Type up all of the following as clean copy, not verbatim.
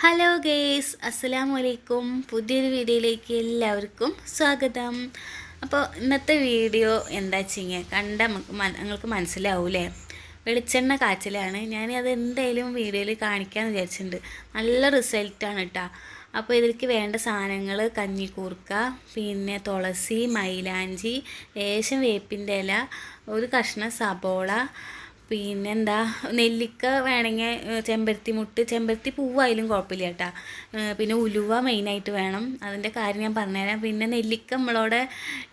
Hello guys, അസ്സലാമു അലൈക്കും. പുതിയൊരു വീഡിയോയിലേക്ക് എല്ലാവർക്കും സ്വാഗതം. അപ്പോൾ ഇന്നത്തെ വീഡിയോ എന്താ വെച്ചിങ്ങനെ കണ്ട നിങ്ങൾക്ക് മനസ്സിലാവൂലേ, വെളിച്ചെണ്ണ കാച്ചലാണ്. അത് എന്തായാലും വീഡിയോയിൽ കാണിക്കാമെന്ന് വിചാരിച്ചിട്ടുണ്ട്. നല്ല റിസൾട്ടാണ് കേട്ടോ. അപ്പോൾ ഇതിലേക്ക് വേണ്ട സാധനങ്ങൾ കഞ്ഞിക്കൂർക്ക, പിന്നെ തുളസി, മൈലാഞ്ചി, ലേശം വേപ്പിൻ്റെ ഇല, ഒരു കഷ്ണം സബോള, പിന്നെന്താ നെല്ലിക്ക വേണമെങ്കിൽ, ചെമ്പരത്തി പൂവായാലും കുഴപ്പമില്ല കേട്ടോ. പിന്നെ ഉലുവ മെയിനായിട്ട് വേണം. അതിൻ്റെ കാര്യം ഞാൻ പറഞ്ഞുതരാം. പിന്നെ നെല്ലിക്ക നമ്മളോടെ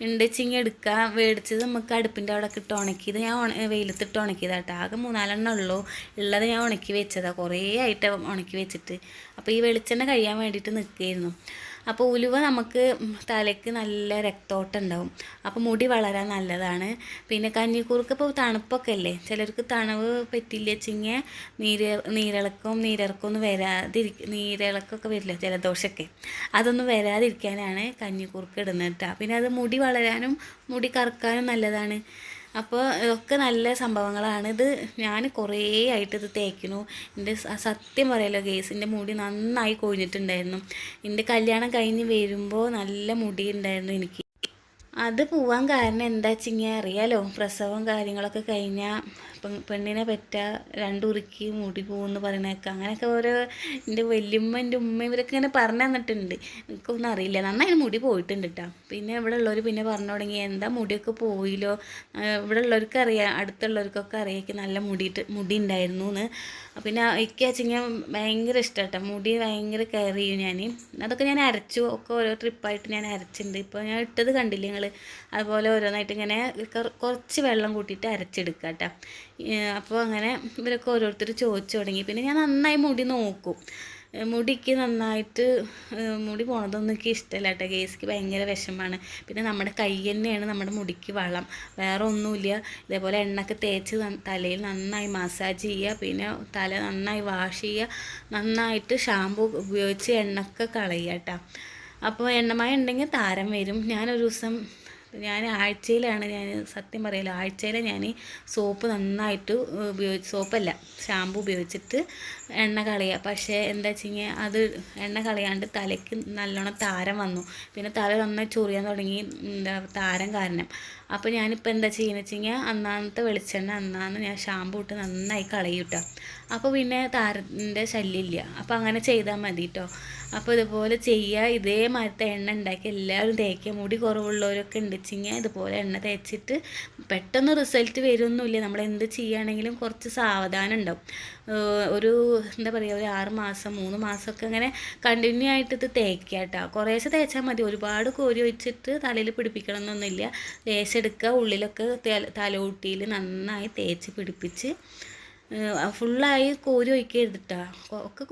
ഉണ്ടെച്ചിങ്ങി എടുക്കുക. മേടിച്ചത് നമുക്ക് അടുപ്പിൻ്റെ അവിടെ ഇട്ട് ഉണക്കിയത് ഞാൻ വെയിലത്തിട്ട് ഉണക്കിയതാണ് കേട്ടോ. ആകെ 3-4 ഉള്ളൂ ഉള്ളത്. ഞാൻ ഉണക്കി വെച്ചതാണ്, കുറേ ആയിട്ട് ഉണക്കി വെച്ചിട്ട്. അപ്പോൾ ഈ വെളിച്ചെണ്ണ കഴിയാൻ വേണ്ടിയിട്ട് നിൽക്കുകയായിരുന്നു. അപ്പോൾ ഉലുവ നമുക്ക് തലയ്ക്ക് നല്ല രക്തോട്ടം ഉണ്ടാവും, അപ്പോൾ മുടി വളരാൻ നല്ലതാണ്. പിന്നെ കഞ്ഞിക്കൂർക്ക ഇപ്പോൾ തണുപ്പൊക്കെ അല്ലേ, ചിലർക്ക് തണുവ് പറ്റില്ല വെച്ചിങ്ങനെ നീരിറക്കമൊന്നും നീരിളക്കൊക്കെ വരില്ല, ജലദോഷമൊക്കെ, അതൊന്നും വരാതിരിക്കാനാണ് കഞ്ഞിക്കൂർക്ക ഇടുന്നത് കേട്ടോ. പിന്നെ അത് മുടി വളരാനും മുടി കറുക്കാനും നല്ലതാണ്. അപ്പോൾ ഇതൊക്കെ നല്ല സംഭവങ്ങളാണ്. ഞാൻ കുറേ ആയിട്ട് ഇത് തേക്കുന്നു. സത്യം പറയാലോ ഗേസ്, എൻ്റെ മുടി നന്നായി കൊഴിഞ്ഞിട്ടുണ്ടായിരുന്നു. എൻ്റെ കല്യാണം കഴിഞ്ഞ് വരുമ്പോൾ നല്ല മുടി ഉണ്ടായിരുന്നു എനിക്ക്. അത് പോവാൻ കാരണം എന്താ വെച്ചിങ്ങനെ അറിയാലോ, പ്രസവം കാര്യങ്ങളൊക്കെ കഴിഞ്ഞാൽ പെണ്ണിനെ പറ്റ രണ്ടുറുക്കി മുടി പോകുമെന്ന് പറയണേക്കാം. അങ്ങനെയൊക്കെ ഓരോ എൻ്റെ വല്യമ്മ, എൻ്റെ ഉമ്മ ഇവരൊക്കെ ഇങ്ങനെ പറഞ്ഞു തന്നിട്ടുണ്ട്. എനിക്കൊന്നും അറിയില്ല, നന്നായി മുടി പോയിട്ടുണ്ട് കേട്ടോ. പിന്നെ ഇവിടെ ഉള്ളവർ പിന്നെ പറഞ്ഞു തുടങ്ങി, എന്താ മുടിയൊക്കെ പോയില്ലോ, ഇവിടെ ഉള്ളവർക്ക് അറിയാം, അടുത്തുള്ളവർക്കൊക്കെ അറിയാം നല്ല മുടി ഉണ്ടായിരുന്നു എന്ന്. പിന്നെ എനിക്ക് വെച്ചിങ്ങനെ ഭയങ്കര ഇഷ്ടം കേട്ടോ, മുടി ഭയങ്കര കെയർ ചെയ്യും ഞാൻ. അതൊക്കെ ഞാൻ അരച്ചു, ഒക്കെ ഓരോ ട്രിപ്പായിട്ട് ഞാൻ അരച്ചിട്ടുണ്ട്. ഇപ്പോൾ ഞാൻ ഇട്ടത് കണ്ടില്ലേ നിങ്ങൾ, അതുപോലെ ഓരോന്നായിട്ട് ഇങ്ങനെ കുറച്ച് വെള്ളം കൂട്ടിയിട്ട് അരച്ചെടുക്കുക കേട്ടോ. അപ്പോൾ അങ്ങനെ ഇവരൊക്കെ ഓരോരുത്തർ ചോദിച്ചു തുടങ്ങി. പിന്നെ ഞാൻ നന്നായി മുടി നോക്കും. മുടിക്ക് നന്നായിട്ട് മുടി പോണതൊന്നും എനിക്ക് ഇഷ്ടമല്ല കേട്ടോ ഗേസിക്ക്, ഭയങ്കര വിഷമമാണ്. പിന്നെ നമ്മുടെ കൈ തന്നെയാണ് നമ്മുടെ മുടിക്ക് വളം, വേറെ ഒന്നുമില്ല. ഇതേപോലെ എണ്ണയൊക്കെ തേച്ച് തലയിൽ നന്നായി മസാജ് ചെയ്യുക, പിന്നെ തല നന്നായി വാഷ് ചെയ്യുക, നന്നായിട്ട് ഷാമ്പു ഉപയോഗിച്ച് എണ്ണയൊക്കെ കളയുക കേട്ടോ. അപ്പോൾ എണ്ണമയം ഉണ്ടെങ്കിൽ താരം വരും. ആഴ്ചയിലാണ് സത്യം പറയില്ല, ആഴ്ചയിൽ ഞാൻ സോപ്പ് നന്നായിട്ട് സോപ്പല്ല ഷാമ്പു ഉപയോഗിച്ചിട്ട് എണ്ണ കളയുക. പക്ഷേ എന്താ വെച്ചിങ്ങനെ അത് എണ്ണ കളയാണ്ട് തലയ്ക്ക് നല്ലോണം താരം വന്നു. പിന്നെ തല നന്നായി ചൊറിയാൻ തുടങ്ങി, താരം കാരണം. അപ്പോൾ ഞാനിപ്പോൾ എന്താ ചെയ്യുന്നത് വെച്ചിങ്ങനെ അന്നാന്നത്തെ വെളിച്ചെണ്ണ അന്നാന്ന് ഞാൻ ഷാമ്പു ഇട്ട് നന്നായി കളയും കേട്ടോ. അപ്പോൾ പിന്നെ താരത്തിൻ്റെ ശല്യമില്ല. അപ്പോൾ അങ്ങനെ ചെയ്താൽ മതി കേട്ടോ. അപ്പോൾ ഇതുപോലെ ചെയ്യുക. ഇതേമാതിരത്തെ എണ്ണ ഉണ്ടാക്കി എല്ലാവരും തേക്കുക. മുടി കുറവുള്ളവരൊക്കെ ഉണ്ടെച്ചിങ്ങനെ ഇതുപോലെ എണ്ണ തേച്ചിട്ട് പെട്ടെന്ന് റിസൾട്ട് വരുമൊന്നുമില്ല. നമ്മൾ എന്ത് ചെയ്യുകയാണെങ്കിലും കുറച്ച് സാവധാനം ഉണ്ടാവും. ഒരു എന്താ പറയുക, ഒരു 6 മാസം 3 മാസമൊക്കെ അങ്ങനെ കണ്ടിന്യൂ ആയിട്ട് ഇത് തേക്കുക കേട്ടോ. കുറേശ്ശെ തേച്ചാൽ മതി, ഒരുപാട് കോരി ഒഴിച്ചിട്ട് തലയിൽ പിടിപ്പിക്കണം എന്നൊന്നുമില്ല. ലേശെടുക്കുക, ഉള്ളിലൊക്കെ തലയൂട്ടിയിൽ നന്നായി തേച്ച് പിടിപ്പിച്ച് ഫുള്ളായി കോരി ഒഴിക്കരുത് കേട്ടോ. ഒക്കെ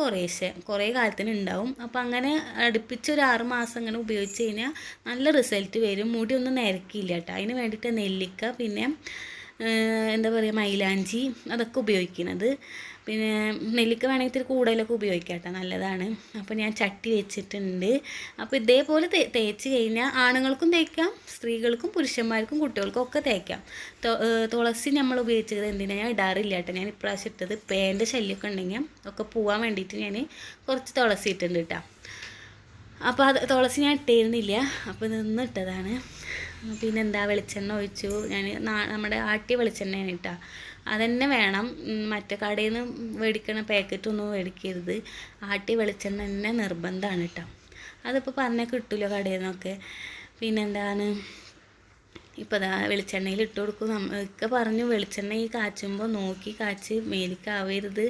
കുറേ കാലത്തിന് ഉണ്ടാവും. അപ്പോൾ അങ്ങനെ അടുപ്പിച്ച് ഒരു 6 മാസം അങ്ങനെ ഉപയോഗിച്ച് കഴിഞ്ഞാൽ നല്ല റിസൾട്ട് വരും. മുടി ഒന്നും നിരക്കില്ല കേട്ടോ. അതിന് വേണ്ടിയിട്ട് നെല്ലിക്ക, പിന്നെ എന്താ പറയുക, മൈലാഞ്ചി, അതൊക്കെ ഉപയോഗിക്കുന്നത്. പിന്നെ നെല്ലിക്ക വേണമെങ്കിൽ ഇത്തിരി കൂടുതലൊക്കെ ഉപയോഗിക്കാം കേട്ടോ, നല്ലതാണ്. അപ്പോൾ ഞാൻ ചട്ടി വെച്ചിട്ടുണ്ട്. അപ്പോൾ ഇതേപോലെ തേച്ച് കഴിഞ്ഞാൽ ആണുങ്ങൾക്കും തേക്കാം, സ്ത്രീകൾക്കും പുരുഷന്മാർക്കും കുട്ടികൾക്കും ഒക്കെ തേക്കാം. തുളസി നമ്മൾ ഉപയോഗിച്ചത് എന്തിനാണ്, ഞാൻ ഇടാറില്ല കേട്ടോ. ഞാൻ ഇപ്രാവശ്യം ഇട്ടത് പേൻ്റെ ശല്യമൊക്കെ ഉണ്ടെങ്കിൽ ഒക്കെ പോകാൻ വേണ്ടിയിട്ട് ഞാൻ കുറച്ച് തുളസി ഇട്ടിട്ടുണ്ട് കേട്ടോ. അപ്പോൾ അത് തുളസി ഞാൻ ഇട്ടിരുന്നില്ല, അപ്പോൾ നിന്ന് ഇട്ടതാണ്. പിന്നെന്താ, വെളിച്ചെണ്ണ ഒഴിച്ചു. നമ്മുടെ ആട്ടിയ വെളിച്ചെണ്ണയാണ് കേട്ടോ, അതുതന്നെ വേണം. മറ്റേ കടയിൽ നിന്ന് മേടിക്കണ പാക്കറ്റൊന്നും മേടിക്കരുത്, ആട്ടിയ വെളിച്ചെണ്ണ തന്നെ നിർബന്ധമാണ് കേട്ടോ. അതിപ്പോൾ പറഞ്ഞാൽ കിട്ടില്ല കടയിൽ നിന്നൊക്കെ. പിന്നെന്താണ്, ഇപ്പോൾ വെളിച്ചെണ്ണയിൽ ഇട്ട് കൊടുക്കും. ഒക്കെ പറഞ്ഞു, വെളിച്ചെണ്ണ ഈ കാച്ചുമ്പോൾ നോക്കി കാച്ച്, മേലിക്കാവരുത്.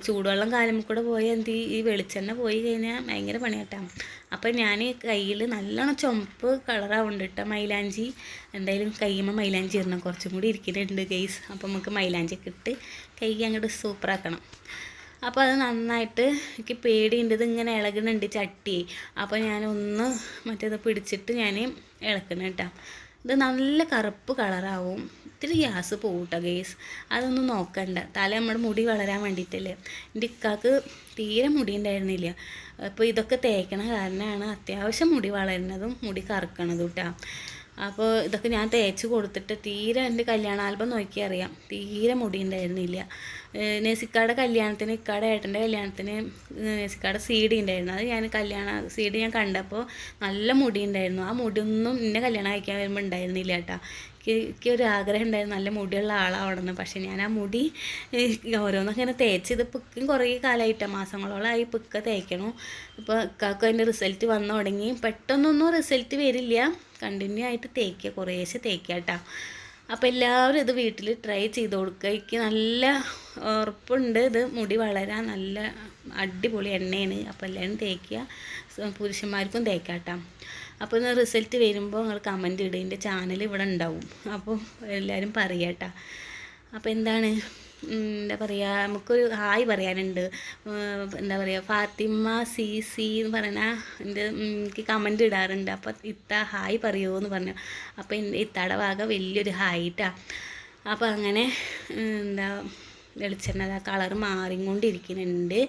ചൂടുവെള്ളം കാലം കൂടെ പോയാൽ ഈ വെളിച്ചെണ്ണ പോയി കഴിഞ്ഞാൽ ഭയങ്കര പണിയാട്ടാം. അപ്പം ഞാൻ കയ്യിൽ നല്ലോണം ചുമപ്പ് കളറാവുന്നുണ്ട് കേട്ടോ മൈലാഞ്ചി. എന്തായാലും കയ്യുമ്പോൾ മൈലാഞ്ചി ഇടണം, കുറച്ചും കൂടി ഇരിക്കുന്നുണ്ട് ഗെയ്സ്. അപ്പം നമുക്ക് മൈലാഞ്ചിയൊക്കെ ഇട്ട് കൈ അങ്ങോട്ട് സൂപ്പറാക്കണം. അപ്പോൾ അത് നന്നായിട്ട് എനിക്ക് പേടിയുണ്ട്, ഇങ്ങനെ ഇളകുന്നുണ്ട് ചട്ടി. അപ്പോൾ ഞാനൊന്ന് മറ്റേത് പിടിച്ചിട്ട് ഞാൻ ഇളക്കണം കേട്ടോ. ഇത് നല്ല കറുപ്പ് കളറാവും, ഇത്തിരി ഗ്യാസ് പോകും കേട്ടോ ഗേസ്. അതൊന്നും നോക്കണ്ട, തല നമ്മുടെ മുടി വളരാൻ വേണ്ടിയിട്ടല്ലേ. എൻ്റെ ഇക്കാക്ക് തീരെ മുടി ഉണ്ടായിരുന്നില്ല. അപ്പോൾ ഇതൊക്കെ തേക്കണ കാരണമാണ് അത്യാവശ്യം മുടി വളരുന്നതും മുടി കറുക്കണതും കേട്ടോ. അപ്പോൾ ഇതൊക്കെ ഞാൻ തേച്ച് കൊടുത്തിട്ട് തീരെ എൻ്റെ കല്യാണ ആൽബം നോക്കിയാൽ അറിയാം, തീരെ മുടി ഉണ്ടായിരുന്നില്ല. നെസിക്കാടെ കല്യാണത്തിന് ഇക്കാടെ ഏട്ടൻ്റെ കല്യാണത്തിന് നെസിക്കാടെ സീഡി ഉണ്ടായിരുന്നു. അത് ഞാൻ സീഡി ഞാൻ കണ്ടപ്പോൾ നല്ല മുടി ഉണ്ടായിരുന്നു. ആ മുടിയൊന്നും എന്നെ കല്യാണം കഴിക്കാൻ വരുമ്പോൾ ഉണ്ടായിരുന്നില്ല കേട്ടോ. എനിക്കൊരു ആഗ്രഹം ഉണ്ടായിരുന്നു നല്ല മുടിയുള്ള ആളാവണമെന്ന്. പക്ഷേ ഞാൻ ആ മുടി ഓരോന്നൊക്കെ ഇങ്ങനെ തേച്ച് ഇത് പിക്കും കുറേ കാലമായിട്ടാണ്, മാസങ്ങളോളമായി പിക്ക തേക്കണം. ഇപ്പോൾ ഇക്കാക്കും അതിൻ്റെ റിസൾട്ട് വന്നു തുടങ്ങി. പെട്ടെന്നൊന്നും റിസൾട്ട് വരില്ല, കണ്ടിന്യൂ ആയിട്ട് തേക്കുക, കുറേശ്ശെ തേക്കുക കേട്ടോ. അപ്പോൾ എല്ലാവരും ഇത് വീട്ടിൽ ട്രൈ ചെയ്ത് കൊടുക്കുക. എനിക്ക് നല്ല ഉറപ്പുണ്ട് ഇത് മുടി വളരാൻ നല്ല അടിപൊളി എണ്ണയാണ്. അപ്പോൾ എല്ലാവരും തേക്കുക, പുരുഷന്മാർക്കും തേക്കാം കേട്ടോ. അപ്പോൾ ഇന്ന് റിസൾട്ട് വരുമ്പോൾ നിങ്ങൾ കമൻറ്റ് ഇടുക, എൻ്റെ ചാനൽ ഇവിടെ ഉണ്ടാവും. അപ്പോൾ എല്ലാവരും പറയുക കേട്ടോ. അപ്പോൾ എന്താണ് എന്താ പറയുക, നമുക്കൊരു ഹായ് പറയാനുണ്ട്. എന്താ പറയുക, ഫാത്തിമ സി എന്ന് പറഞ്ഞാൽ എനിക്ക് കമൻറ്റ് ഇടാറുണ്ട്. അപ്പോൾ ഇത്ത ഹായ് പറയുമോ എന്ന് പറഞ്ഞു. അപ്പോൾ ഇത്തയുടെ ഭാഗം വലിയൊരു ഹായിട്ടാണ്. അപ്പോൾ അങ്ങനെ എന്താ വെളിച്ചെണ്ണ കളർ മാറിക്കൊണ്ടിരിക്കുന്നുണ്ട്.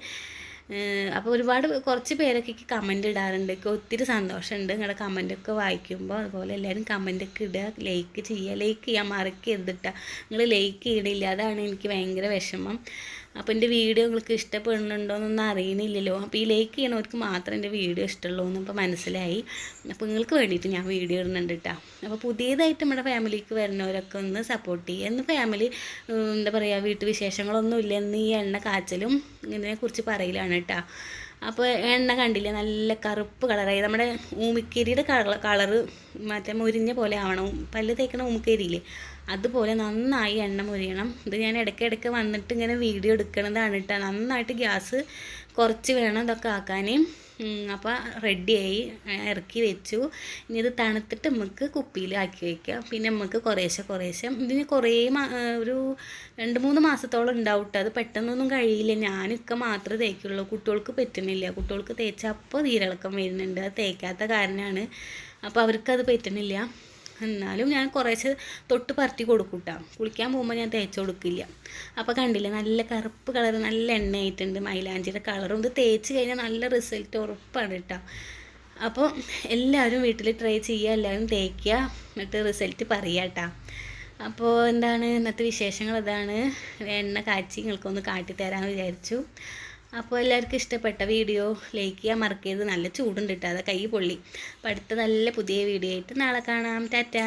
അപ്പോൾ കുറച്ച് പേരൊക്കെ കമൻറ്റ് ഇടാറുണ്ട്. എനിക്ക് ഒത്തിരി സന്തോഷമുണ്ട് നിങ്ങളുടെ കമൻറ്റൊക്കെ വായിക്കുമ്പോൾ. അതുപോലെ എല്ലാവരും കമൻറ്റൊക്കെ ഇടുക, ലൈക്ക് ചെയ്യുക. ലൈക്ക് ചെയ്യാൻ മറക്കരുതിട്ടാ. നിങ്ങൾ ലൈക്ക് ചെയ്യണില്ല, അതാണ് എനിക്ക് ഭയങ്കര വിഷമം. അപ്പോൾ എൻ്റെ വീഡിയോ നിങ്ങൾക്ക് ഇഷ്ടപ്പെടുന്നുണ്ടോയെന്നൊന്നും അറിയണില്ലല്ലോ. അപ്പോൾ ഈ ലൈക്ക് ചെയ്യണവർക്ക് മാത്രം എൻ്റെ വീഡിയോ ഇഷ്ടമുള്ളൂ എന്നിപ്പോൾ മനസ്സിലായി. അപ്പോൾ നിങ്ങൾക്ക് വേണ്ടിയിട്ട് ഞാൻ വീഡിയോ ഇടുന്നുണ്ട് കേട്ടോ. അപ്പോൾ പുതിയതായിട്ട് നമ്മുടെ ഫാമിലിക്ക് വരുന്നവരൊക്കെ ഒന്ന് സപ്പോർട്ട് ചെയ്യുക. എന്ന് ഫാമിലി എന്താ പറയുക, വീട്ടുവിശേഷങ്ങളൊന്നുമില്ല, എന്ന് ഈ എണ്ണ കാച്ചലും ഇതിനെക്കുറിച്ച് പറയലാണ് കേട്ടോ. അപ്പോൾ എണ്ണ കണ്ടില്ലേ, നല്ല കറുപ്പ് കളറായി. നമ്മുടെ ഊമിക്കരിയുടെ കളറ് മറ്റേ മുരിഞ്ഞ പോലെ ആവണം. പല്ല് തേക്കണ ഊമിക്കരിയില്ലേ, അതുപോലെ നന്നായി എണ്ണ മുരിയണം. ഇത് ഞാൻ ഇടയ്ക്കിടയ്ക്ക് വന്നിട്ട് ഇങ്ങനെ വീഡിയോ എടുക്കണതാണ് കേട്ടോ. നന്നായിട്ട് ഗ്യാസ് കുറച്ച് വേണം ഇതൊക്കെ ആക്കാൻ. അപ്പോൾ റെഡിയായി, ഇറക്കി വെച്ചു. ഇനി ഇത് തണുത്തിട്ട് നമുക്ക് കുപ്പിയിൽ ആക്കി വയ്ക്കാം. പിന്നെ നമുക്ക് കുറേശ്ശെ ഇതിന് ഒരു 2-3 മാസത്തോളം ഉണ്ടാവും കേട്ടോ. അത് പെട്ടെന്നൊന്നും കഴിയില്ല. ഞാനൊക്കെ മാത്രമേ തേക്കുള്ളൂ, കുട്ടികൾക്ക് പറ്റുന്നില്ല. കുട്ടികൾക്ക് തേച്ചാൽ അപ്പോൾ നീരിളക്കം വരുന്നുണ്ട്, അത് തേക്കാത്ത കാരണമാണ്. അപ്പോൾ അവർക്കത് പറ്റുന്നില്ല. എന്നാലും ഞാൻ കുറേശ്ശെ തൊട്ട് പരത്തി കൊടുക്കും കേട്ടോ. കുളിക്കാൻ പോകുമ്പോൾ ഞാൻ തേച്ച് കൊടുക്കില്ല. അപ്പോൾ കണ്ടില്ലേ, നല്ല കറുപ്പ് കളർ, നല്ല എണ്ണയായിട്ടുണ്ട്. മൈലാഞ്ചിയുടെ കളറും ഇത് തേച്ച് കഴിഞ്ഞാൽ നല്ല റിസൾട്ട് ഉറപ്പാണ് കേട്ടോ. അപ്പോൾ എല്ലാവരും വീട്ടിൽ ട്രൈ ചെയ്യുക, എല്ലാവരും തേക്കുക, എന്നിട്ട് റിസൾട്ട് പറയുക കേട്ടോ. അപ്പോൾ എന്താണ് ഇന്നത്തെ വിശേഷങ്ങൾ, ഇതാണ്. എണ്ണ കാച്ചി നിങ്ങൾക്കൊന്ന് കാട്ടിത്തരാമെന്ന് വിചാരിച്ചു. അപ്പോൾ എല്ലാവർക്കും ഇഷ്ടപ്പെട്ട വീഡിയോ ലൈക്ക് ചെയ്യാൻ മറക്കരുത്. നല്ല ചൂടുണ്ട് കേട്ടോ, അത് കൈ പൊള്ളി. അപ്പോൾ അടുത്ത നല്ല പുതിയ വീഡിയോ ആയിട്ട് നാളെ കാണാം. ടാറ്റാ.